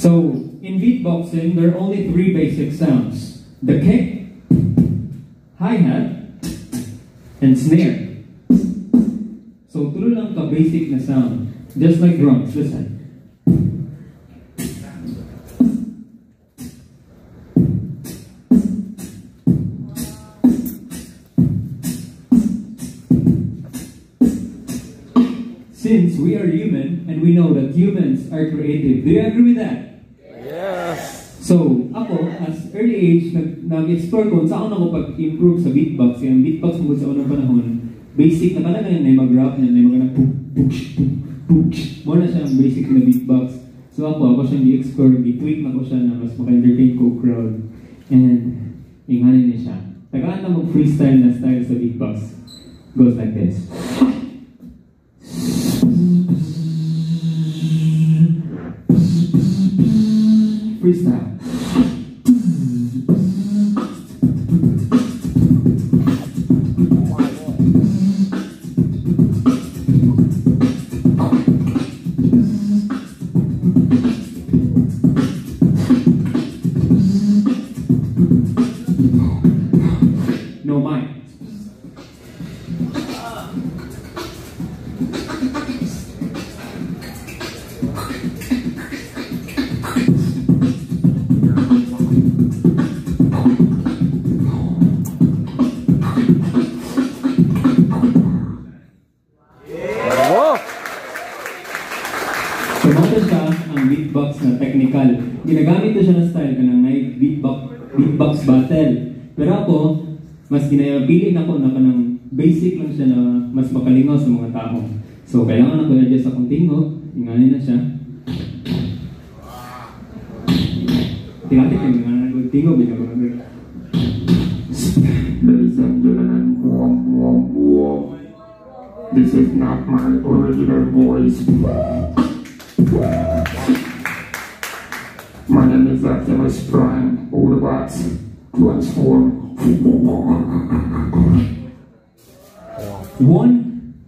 So, in beatboxing, there are only three basic sounds. The kick, hi-hat, and snare. So, tuloy lang ka basic na sound. Just like drums. Listen. Since we are human, and we know that humans are creative, do you agree with that? Yes! So, ako, as early age, nag-explore ko saan ako pag-improve sa beatbox. Yung beatbox mo sa unang panahon, basic na talaga yan, may mag-rap yan, may mga nag-puk-puk-puk-puk. More na siyang basic na beatbox. So ako siyang i-explore, i-tweak na ko siya na mas maka-entertain ko crowd. And, inganin niya siya. Tagaan na mag-freestyle na style sa beatbox. Goes like this. Freestyle. No mic. Tumata siya ang beatbox na technical. Ginagamit ko siya na style ka ng beatbox battle. Pero ako, mas ginapili na ko na kanang basic lang siya na mas makalingaw sa mga tao. So, kailangan ako na-adjust akong tingog. Inganin na siya. Tingatik yung mga tingog. Ladies and gentlemen, this is not my original voice. My name is Optimus Prime, Autobots, transform. 1,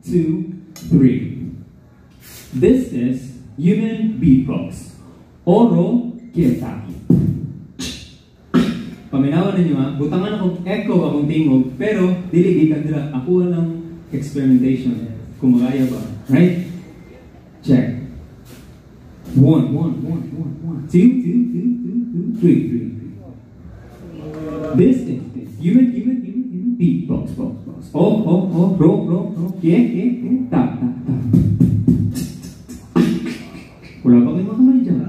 2, 3. This is human beatbox. Oro Kiyotaki. Paminawan ninyo ha, butangan akong echo akong tingog, pero dili gikan dira ako lang experimentation. Kung magaya ba, right? Check. 1, 1, 1, 1, 1, 2, 2, 2, 2, 2, 3, 3. This is human beatbox, box. Oh, ro, yeah, ta. Wala pa kayo makamay dyan.